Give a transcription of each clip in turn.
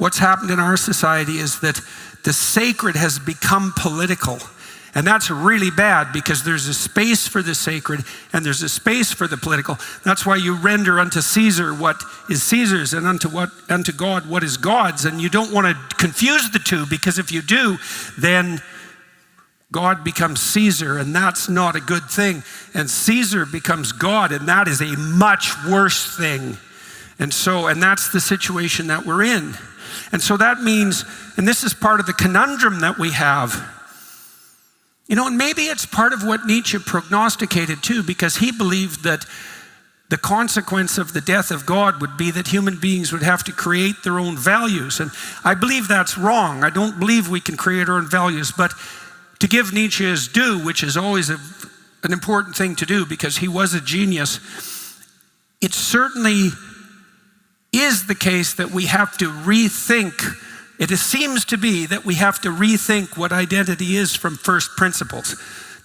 what's happened in our society is that the sacred has become political. And that's really bad, because there's a space for the sacred and there's a space for the political. That's why you render unto Caesar what is Caesar's, and unto God what is God's. And you don't want to confuse the two, because if you do, then God becomes Caesar, and that's not a good thing. And Caesar becomes God, and that is a much worse thing. And that's the situation that we're in. And so that means, and this is part of the conundrum that we have, and maybe it's part of what Nietzsche prognosticated too, because he believed that the consequence of the death of God would be that human beings would have to create their own values. And I believe that's wrong. I don't believe we can create our own values, but to give Nietzsche his due, which is always an important thing to do because he was a genius, it certainly is the case that we have to rethink. It seems to be that we have to rethink what identity is from first principles.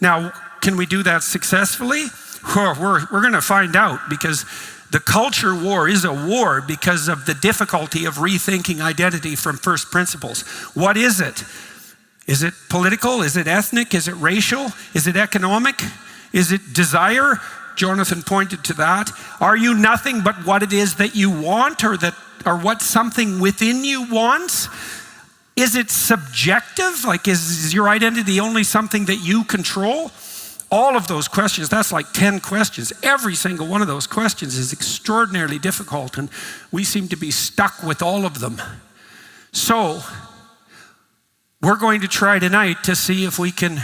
Now, can we do that successfully? We're going to find out, because the culture war is a war because of the difficulty of rethinking identity from first principles. What is it? Is it political? Is it ethnic? Is it racial? Is it economic? Is it desire? Jonathan pointed to that. Are you nothing but what it is that you want, or what something within you wants? Is it subjective? Like, is your identity only something that you control? All of those questions, that's like 10 questions. Every single one of those questions is extraordinarily difficult, and we seem to be stuck with all of them. So, we're going to try tonight to see if we can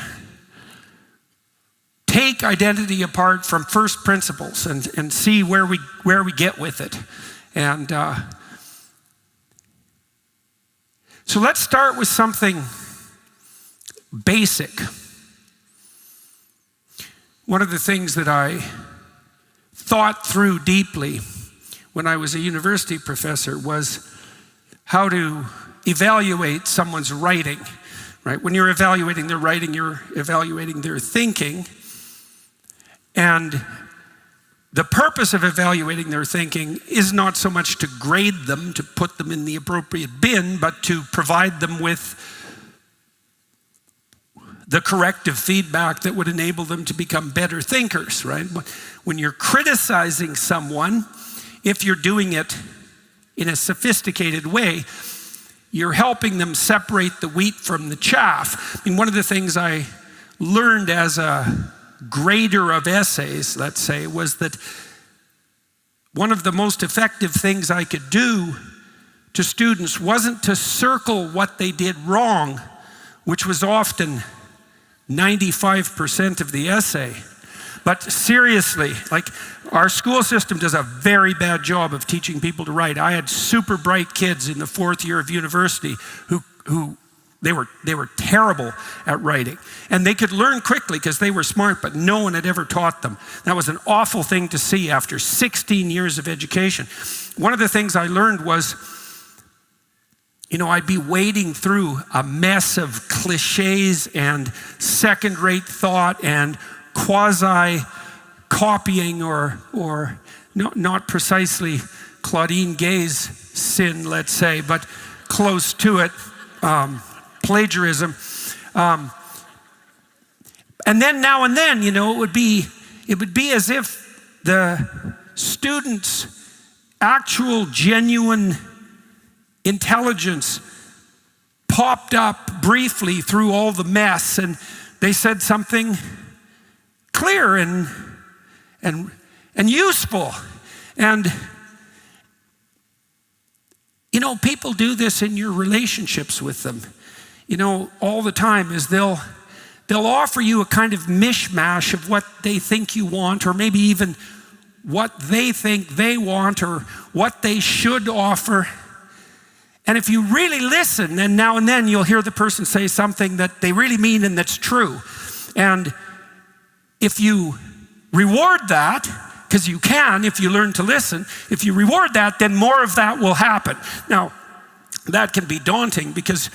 take identity apart from first principles and see where we get with it. And so let's start with something basic. One of the things that I thought through deeply when I was a university professor was how to evaluate someone's writing, right? When you're evaluating their writing, you're evaluating their thinking. And the purpose of evaluating their thinking is not so much to grade them, to put them in the appropriate bin, but to provide them with the corrective feedback that would enable them to become better thinkers, right? When you're criticizing someone, if you're doing it in a sophisticated way, you're helping them separate the wheat from the chaff. I mean, one of the things I learned as a grader of essays, let's say, was that one of the most effective things I could do to students wasn't to circle what they did wrong, which was often 95% of the essay. But seriously, like, our school system does a very bad job of teaching people to write. I had super bright kids in the 4th year of university who they were terrible at writing. And they could learn quickly because they were smart, but no one had ever taught them. That was an awful thing to see after 16 years of education. One of the things I learned was, I'd be wading through a mess of cliches and second-rate thought and quasi-copying or not precisely Claudine Gay's sin, let's say, but close to it. Plagiarism. And then now and then, it would be as if the student's actual genuine intelligence popped up briefly through all the mess, and they said something clear and useful. And people do this in your relationships with them. All the time, is they'll offer you a kind of mishmash of what they think you want, or maybe even what they think they want, or what they should offer. And if you really listen, then now and then you'll hear the person say something that they really mean and that's true. And if you reward that, because you can if you learn to listen, if you reward that, then more of that will happen. Now, that can be daunting, because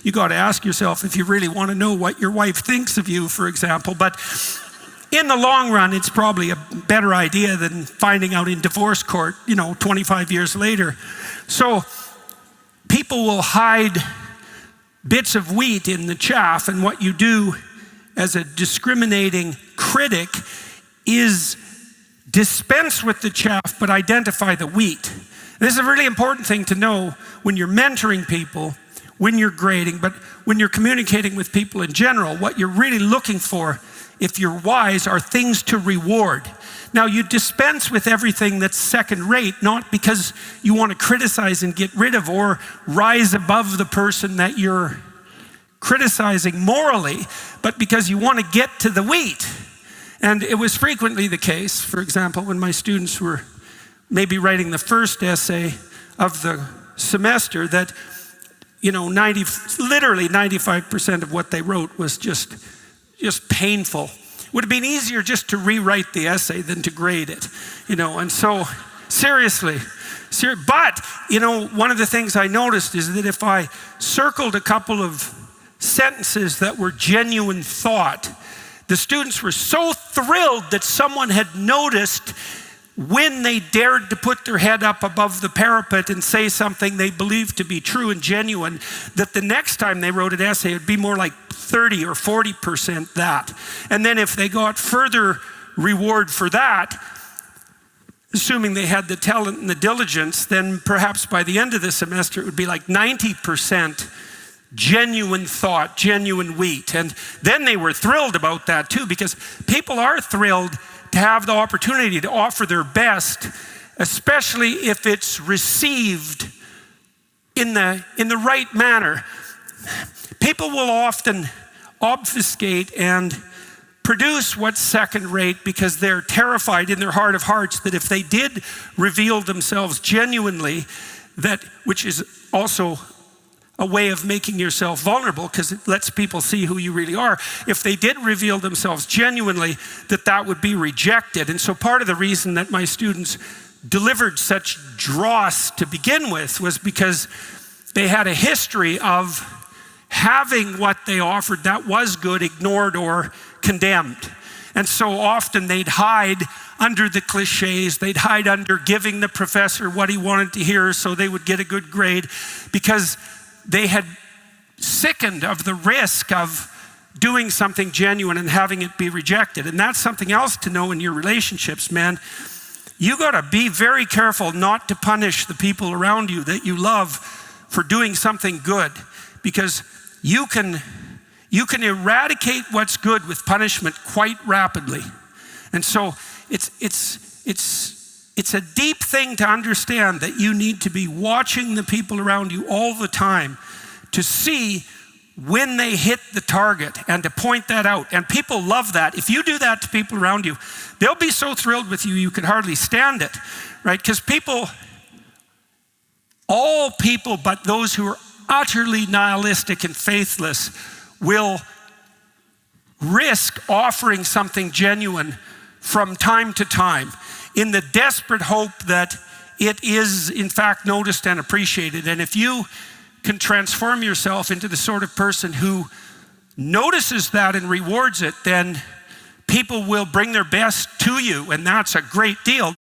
you got to ask yourself if you really want to know what your wife thinks of you, for example. But in the long run, it's probably a better idea than finding out in divorce court, 25 years later. So people will hide bits of wheat in the chaff, and what you do as a discriminating critic is dispense with the chaff but identify the wheat. This is a really important thing to know when you're mentoring people, when you're grading, but when you're communicating with people in general. What you're really looking for, if you're wise, are things to reward. Now, you dispense with everything that's second rate, not because you want to criticize and get rid of or rise above the person that you're criticizing morally, but because you want to get to the wheat. And it was frequently the case, for example, when my students were maybe writing the first essay of the semester, that literally 95% of what they wrote was just painful. It would have been easier just to rewrite the essay than to grade it, and so seriously. But, one of the things I noticed is that if I circled a couple of sentences that were genuine thought, the students were so thrilled that someone had noticed when they dared to put their head up above the parapet and say something they believed to be true and genuine, that the next time they wrote an essay, it would be more like 30 or 40% that. And then if they got further reward for that, assuming they had the talent and the diligence, then perhaps by the end of the semester, it would be like 90% genuine thought, genuine wheat. And then they were thrilled about that too, because people are thrilled to have the opportunity to offer their best, especially if it's received in the right manner. People will often obfuscate and produce what's second rate because they're terrified in their heart of hearts that if they did reveal themselves genuinely, which is also a way of making yourself vulnerable because it lets people see who you really are. If they did reveal themselves genuinely, that would be rejected. And so part of the reason that my students delivered such dross to begin with was because they had a history of having what they offered that was good ignored or condemned. And so often they'd hide under the cliches, they'd hide under giving the professor what he wanted to hear so they would get a good grade, because they had sickened of the risk of doing something genuine and having it be rejected. And that's something else to know in your relationships, man. You gotta be very careful not to punish the people around you that you love for doing something good, because you can eradicate what's good with punishment quite rapidly. And so it's a deep thing to understand that you need to be watching the people around you all the time to see when they hit the target and to point that out. And people love that. If you do that to people around you, they'll be so thrilled with you, you could hardly stand it, right? Because all people but those who are utterly nihilistic and faithless will risk offering something genuine from time to time in the desperate hope that it is in fact noticed and appreciated. And if you can transform yourself into the sort of person who notices that and rewards it, then people will bring their best to you, and that's a great deal.